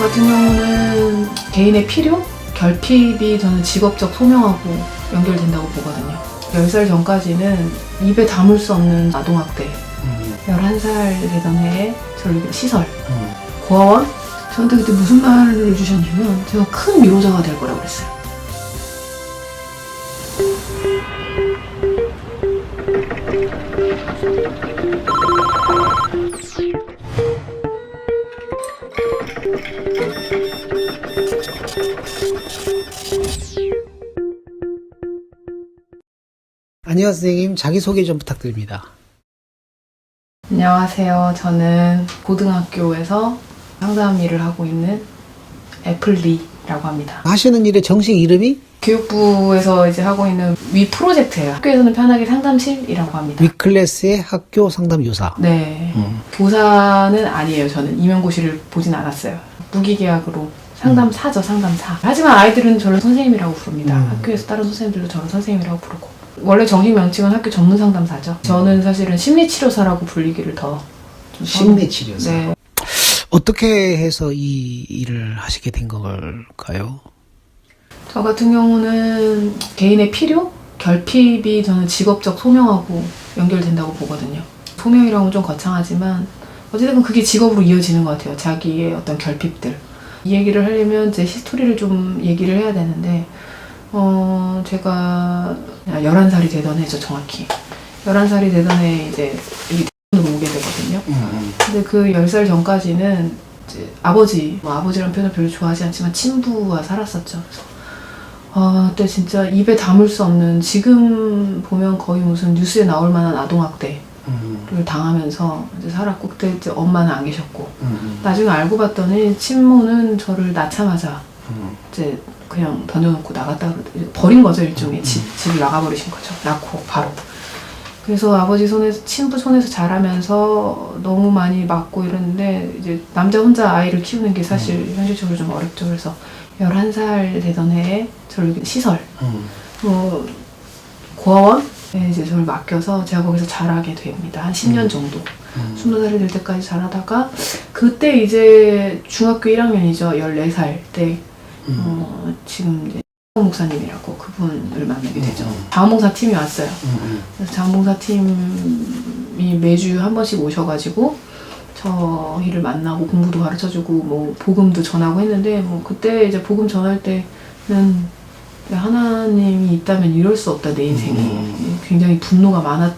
같은 경우는 개인의 필요? 결핍이 저는 직업적 소명하고 연결된다고 보거든요. 10살 전까지는 입에 담을 수 없는 아동학대, 11살 되던 해에 저를 시설, 고아원? 저한테 그때 무슨 말을 해주셨냐면 제가 큰 위로자가 될 거라고 그랬어요. 안녕하세요, 선생님. 자기소개 좀 부탁드립니다. 안녕하세요. 저는 고등학교에서 상담 일을 하고 있는 애플리라고 합니다. 하시는 일의 정식 이름이? 교육부에서 이제 하고 있는 위 프로젝트예요. 학교에서는 편하게 상담실이라고 합니다. 위클래스의 학교 상담요사. 네. 교사는 아니에요. 저는 임용고시를 보진 않았어요. 무기계약으로 상담사죠, 상담사. 하지만 아이들은 저를 선생님이라고 부릅니다. 학교에서 다른 선생님들도 저를 선생님이라고 부르고. 원래 정식 명칭은 학교 전문 상담사죠. 저는 사실은 심리치료사라고 불리기를 더 좀 심리치료사. 네. 어떻게 해서 이 일을 하시게 된 걸까요? 저 같은 경우는 개인의 필요? 결핍이 저는 직업적 소명하고 연결된다고 보거든요. 소명이라고는 좀 거창하지만 어쨌든 그게 직업으로 이어지는 것 같아요. 자기의 어떤 결핍들. 이 얘기를 하려면 제 히스토리를 좀 얘기를 해야 되는데 제가 11살이 되던 해죠, 정확히. 11살이 되던 해에 이제 여기 대전으로 오게 되거든요. 근데 그 10살 전까지는 이제 아버지란 표현을 별로 좋아하지 않지만 친부와 살았었죠. 그때 진짜 입에 담을 수 없는, 지금 보면 거의 무슨 뉴스에 나올 만한 아동학대를 당하면서 이제 살았고, 그때 이제 엄마는 안 계셨고, 나중에 알고 봤더니 친모는 저를 낳자마자 이제 그냥 던져놓고 나갔다 버린 거죠, 일종의. 집을 나가버리신 거죠. 낳고 바로. 그래서 아버지 손에서, 친부 손에서 자라면서 너무 많이 맞고 이랬는데, 이제 남자 혼자 아이를 키우는 게 사실 현실적으로 좀 어렵죠. 그래서 11살 되던 해에 저를 시설, 고아원에 이제 저를 맡겨서 제가 거기서 자라게 됩니다. 한 10년 정도. 20살이 될 때까지 자라다가, 그때 이제 중학교 1학년이죠. 14살 때, 지금 이제 목사님이라고 그분을 만나게 되죠. 자원봉사 팀이 왔어요. 그래서 자원봉사 팀이 매주 한 번씩 오셔가지고 저희를 만나고 공부도 가르쳐주고 뭐 복음도 전하고 했는데, 뭐 그때 이제 복음 전할 때는 하나님이 있다면 이럴 수 없다, 내 인생이. 굉장히 분노가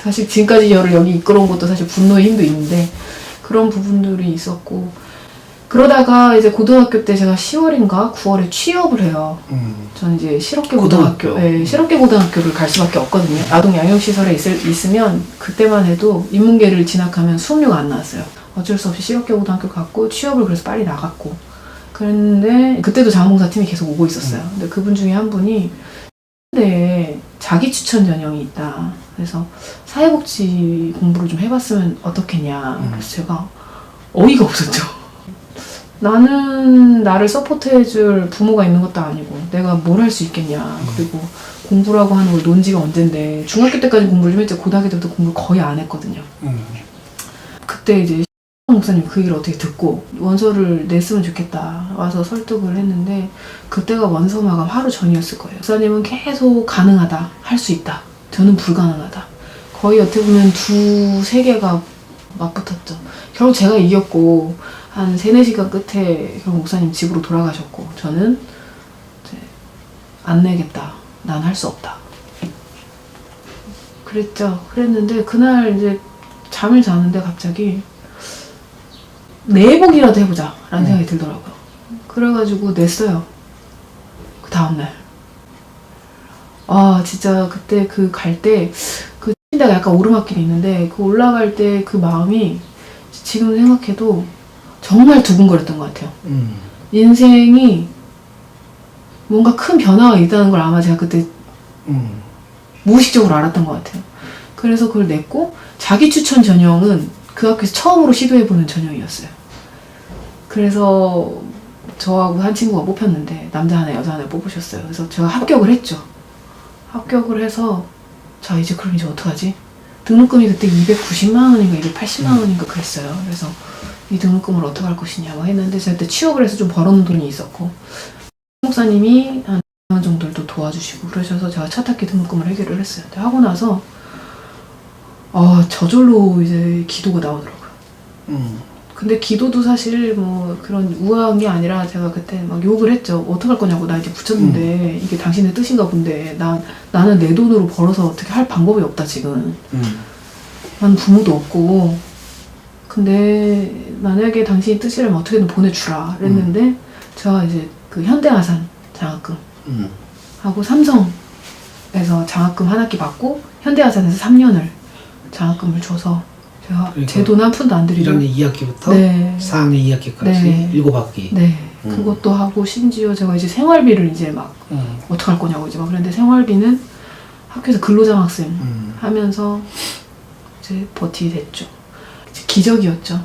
사실 지금까지 저를 여기 이끌어온 것도 사실 분노의 힘도 있는데 그런 부분들이 있었고, 그러다가 이제 고등학교 때 제가 10월인가 9월에 취업을 해요. 저는 이제 실업계 고등학교, 네, 실업계 고등학교를 갈 수밖에 없거든요. 아동 양육시설에 있으면 그때만 해도 인문계를 진학하면 수업료가 안 나왔어요. 어쩔 수 없이 실업계 고등학교 갔고 취업을 그래서 빨리 나갔고. 그랬는데 그때도 자원봉사팀이 계속 오고 있었어요. 근데 그분 중에 한 분이 근데 자기 추천 전형이 있다. 그래서 사회복지 공부를 좀 해봤으면 어떻겠냐. 그래서 제가 어이가 없었죠. 나는 나를 서포트해줄 부모가 있는 것도 아니고 내가 뭘 할 수 있겠냐. 그리고 공부라고 하는 걸 논 지가 언젠데, 중학교 때까지 공부를 좀 했지 고등학교 때부터 공부를 거의 안 했거든요. 그때 이제 목사님 그 일을 어떻게 듣고 원서를 냈으면 좋겠다 와서 설득을 했는데, 그때가 원서 마감 하루 전이었을 거예요. 목사님은 계속 가능하다, 할 수 있다, 저는 불가능하다. 거의 어떻게 보면 두세 개가 맞붙었죠. 결국 제가 이겼고 한 3-4시간 끝에 결국 목사님 집으로 돌아가셨고, 저는 이제 안 내겠다, 난 할 수 없다 그랬는데, 그날 이제 잠을 자는데 갑자기 내복이라도 해보자 라는 생각이 들더라고요. 그래가지고 냈어요. 그 다음날. 진짜 그때 갈 때 그 데가 약간 오르막길이 있는데, 그 올라갈 때 그 마음이 지금 생각해도 정말 두근거렸던 것 같아요. 인생이 뭔가 큰 변화가 있다는 걸 아마 제가 그때 무의식적으로 알았던 것 같아요. 그래서 그걸 냈고, 자기 추천 전형은 그 학교에서 처음으로 시도해보는 전형이었어요. 그래서 저하고 한 친구가 뽑혔는데 남자 하나 여자 하나 뽑으셨어요. 그래서 제가 합격을 했죠. 합격을 해서 자 이제 어떡하지? 등록금이 그때 290만 원인가 280만 원인가 그랬어요. 그래서 이 등록금을 어떻게 할 것이냐 막 했는데 제가 그때 취업을 해서 좀 벌어놓은 돈이 있었고 목사님이 한 2만 정도를 도와주시고 그러셔서 제가 차 타기 등록금을 해결을 했어요. 근데 하고 나서 저절로 이제 기도가 나오더라고요. 근데 기도도 사실 뭐 그런 우아한 게 아니라 제가 그때 막 욕을 했죠. 어떡할 거냐고. 나 이제 붙였는데 이게 당신의 뜻인가 본데 나는 내 돈으로 벌어서 어떻게 할 방법이 없다 지금. 난 부모도 없고 근데 만약에 당신이 뜻이라면 어떻게든 보내주라 그랬는데 제가 이제 그 현대아산 장학금 하고 삼성에서 장학금 한 학기 받고 현대아산에서 3년을 장학금을 줘서 제가 그러니까 제 돈 한 푼도 안 들이고 1학년 2학기부터 네. 4학년 2학기까지 네. 7학기. 네 그것도 하고 심지어 제가 이제 생활비를 이제 막 어떡할 거냐고 이제 막 그랬는데 생활비는 학교에서 근로장학생 하면서 이제 버티게 됐죠. 기적이었죠.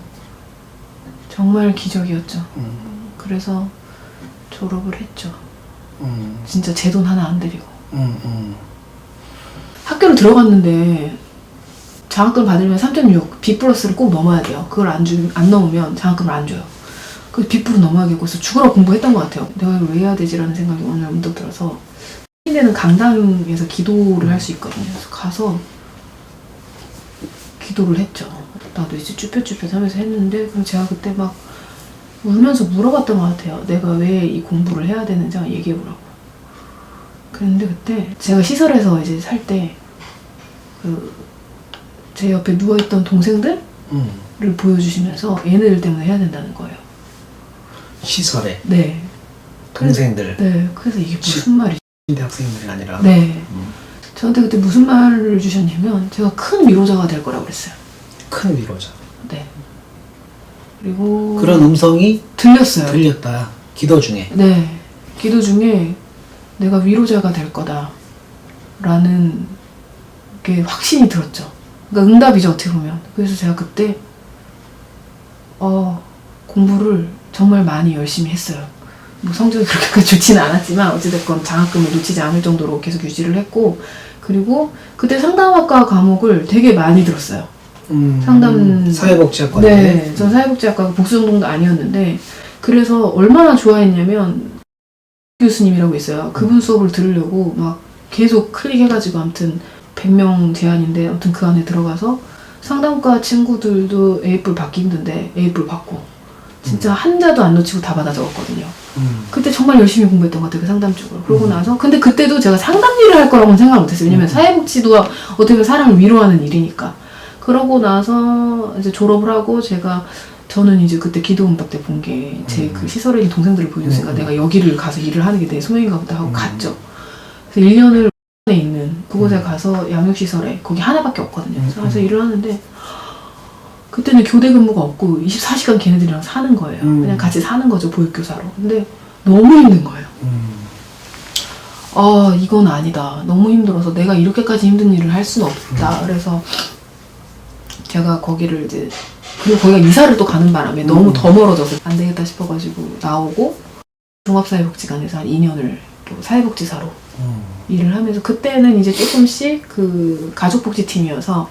정말 기적이었죠. 그래서 졸업을 했죠. 진짜 제 돈 하나 안 들이고. 학교를 들어갔는데 장학금 받으려면 3.6 B 플러스를 꼭 넘어야 돼요. 그걸 안 넘으면 장학금을 안 줘요. 그 B 플러스 넘어야겠고 해서 죽으라고 공부했던 것 같아요. 내가 이걸 왜 해야 되지라는 생각이 오늘 문득 들어서 신대는 강당에서 기도를 할 수 있거든요. 그래서 가서 기도를 했죠. 나도 이제 쭈뼛쭈뼛 하면서 했는데 그럼 제가 그때 막 울면서 물어봤던 것 같아요. 내가 왜 이 공부를 해야 되는지 얘기해보라고. 그랬는데 그때 제가 시설에서 이제 살 때 제 옆에 누워있던 동생들을 보여주시면서 얘네들 때문에 해야 된다는 거예요. 시설에? 네. 동생들? 네. 그래서 이게 무슨 말이지? 신대 학생들이 아니라? 네. 저한테 그때 무슨 말을 주셨냐면 제가 큰 위로자가 될 거라고 그랬어요. 큰 위로자. 네. 그리고 그런 음성이 들렸어요. 들렸다. 기도 중에. 네. 기도 중에 내가 위로자가 될 거다 라는 게 확신이 들었죠. 그러니까 응답이죠 어떻게 보면. 그래서 제가 그때 공부를 정말 많이 열심히 했어요. 뭐 성적이 그렇게까지 좋지는 않았지만 어찌됐건 장학금을 놓치지 않을 정도로 계속 유지를 했고 그리고 그때 상담학과 과목을 되게 많이 들었어요. 상담 사회복지학과. 네, 전 사회복지학과 복수전공도 아니었는데 그래서 얼마나 좋아했냐면 교수님이라고 있어요. 그분 수업을 들으려고 막 계속 클릭해가지고 아무튼 100명 제한인데 아무튼 그 안에 들어가서 상담과 친구들도 A뿔 받기 힘든데 A뿔 받고 진짜 한자도 안 놓치고 다 받아 적었거든요. 그때 정말 열심히 공부했던 것 같아요. 그 상담 쪽으로. 그러고 나서 근데 그때도 제가 상담 일을 할 거라고는 생각 못했어요. 왜냐면 사회복지도 어떻게 보면 사람을 위로하는 일이니까. 그러고 나서 이제 졸업을 하고 저는 이제 그때 기도음악 때 본 게 제 그 시설에 있는 동생들을 보여줬으니까 내가 여기를 가서 일을 하는 게 내 소명인가 보다 하고 갔죠. 그래서 1년을 에 있는 그곳에 가서 양육시설에 거기 하나밖에 없거든요. 그래서 가서 일을 하는데 그때는 교대 근무가 없고 24시간 걔네들이랑 사는 거예요. 그냥 같이 사는 거죠. 보육교사로. 근데 너무 힘든 거예요. 이건 아니다. 너무 힘들어서 내가 이렇게까지 힘든 일을 할 수는 없다. 그래서 제가 거기를 이제 그리고 거기가 이사를 또 가는 바람에 너무 더 멀어져서 안 되겠다 싶어가지고 나오고 종합사회복지관에서 한 2년을 또 사회복지사로 일을 하면서 그때는 이제 조금씩 그 가족복지팀이어서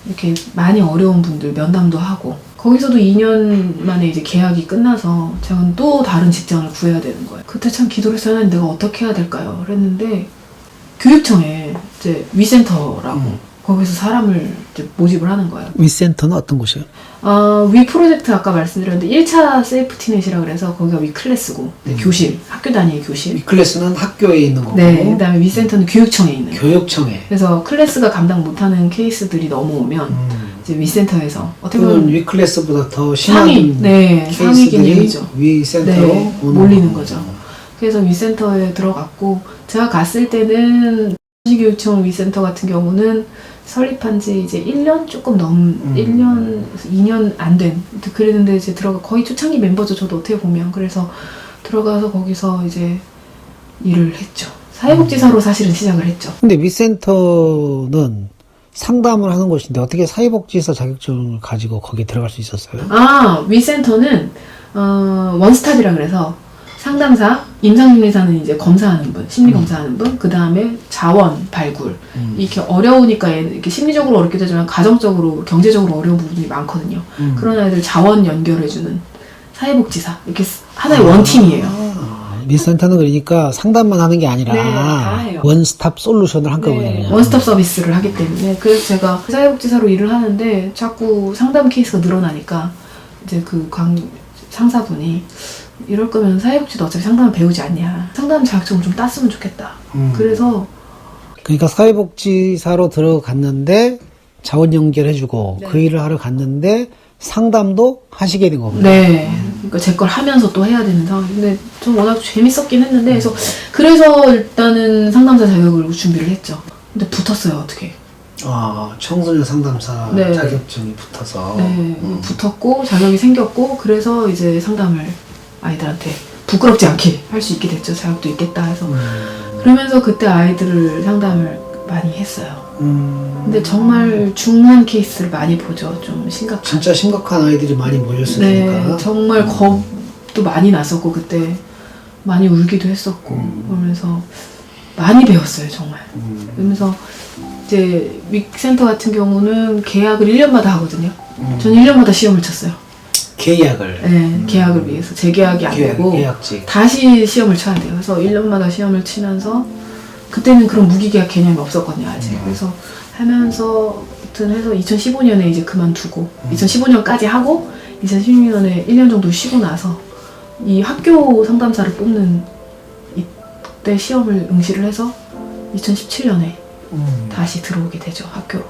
이렇게 많이 어려운 분들 면담도 하고 거기서도 2년 만에 이제 계약이 끝나서 제가 또 다른 직장을 구해야 되는 거예요. 그때 참 기도를 했어요. 하나님 내가 어떻게 해야 될까요? 그랬는데 교육청에 이제 위센터라고 거기서 사람을 이제 모집을 하는 거예요. 위센터는 어떤 곳이에요? 위 프로젝트 아까 말씀드렸는데 1차 세이프티넷이라 그래서 거기가 위클래스고 교실, 학교 단위의 교실. 위클래스는 학교에 있는 거고 네, 그다음에 위센터는 교육청에 있는. 교육청에. 그래서 클래스가 감당 못하는 케이스들이 넘어오면 이제 위센터에서 어떻게 그러면 보면 위클래스보다 더 심한 상위, 네, 상위 개념이죠. 위센터로 네, 몰리는 거죠. 그래서 위센터에 들어갔고 제가 갔을 때는 교육청 위센터 같은 경우는 설립한 지 이제 1년 조금 1년, 2년 안 된. 그랬는데 이제 거의 초창기 멤버죠. 저도 어떻게 보면. 그래서 들어가서 거기서 이제 일을 했죠. 사회복지사로 사실은 시작을 했죠. 근데 위센터는 상담을 하는 곳인데 어떻게 사회복지사 자격증을 가지고 거기에 들어갈 수 있었어요? 위센터는, 원스톱이라 그래서 상담사, 임상심리사는 이제 검사하는 분, 심리 검사하는 분, 그 다음에 자원 발굴. 이렇게 어려우니까 이렇게 심리적으로 어렵기도 하지만 가정적으로, 경제적으로 어려운 부분이 많거든요. 그런 아이들 자원 연결해주는 사회복지사. 이렇게 하나의 원팀이에요. 미센터는 그러니까 상담만 하는 게 아니라 네, 다 해요. 원스톱 솔루션을 한꺼번에 네, 그냥. 원스톱 서비스를 하기 때문에 그래서 제가 사회복지사로 일을 하는데 자꾸 상담 케이스가 늘어나니까 이제 그 상사분이 이럴 거면 사회복지도 어차피 상담을 배우지 않냐, 상담 자격증을 좀 땄으면 좋겠다. 그래서 그러니까 사회복지사로 들어갔는데 자원 연결해주고 네. 그 일을 하러 갔는데 상담도 하시게 된 거군요. 네, 그러니까 제 걸 하면서 또 해야 되는 상황. 근데 좀 워낙 재밌었긴 했는데 그래서 일단은 상담사 자격을 준비를 했죠. 근데 붙었어요. 어떻게? 청소년 상담사 네. 자격증이 붙어서. 네, 붙었고 자격이 생겼고 그래서 이제 상담을 아이들한테 부끄럽지 않게 할 수 있게 됐죠. 자격도 있겠다 해서. 그러면서 그때 아이들을 상담을 많이 했어요. 근데 정말 중한 케이스를 많이 보죠. 좀 심각한. 진짜 심각한 아이들이 많이 몰렸으니까. 네, 정말 겁도 많이 났었고 그때 많이 울기도 했었고 그러면서 많이 배웠어요. 정말. 그러면서 이제 윅센터 같은 경우는 계약을 1년마다 하거든요. 전 1년마다 시험을 쳤어요. 계약을. 네, 계약을 위해서. 재계약이 안 되고 계약직. 다시 시험을 쳐야 돼요. 그래서 1년마다 시험을 치면서 그때는 그런 무기계약 개념이 없었거든요, 아직. 그래서 하면서 아무튼 해서 2015년에 이제 그만두고 2015년까지 하고 2016년에 1년 정도 쉬고 나서 이 학교 상담사를 뽑는 이때 시험을 응시를 해서 2017년에 다시 들어오게 되죠, 학교로.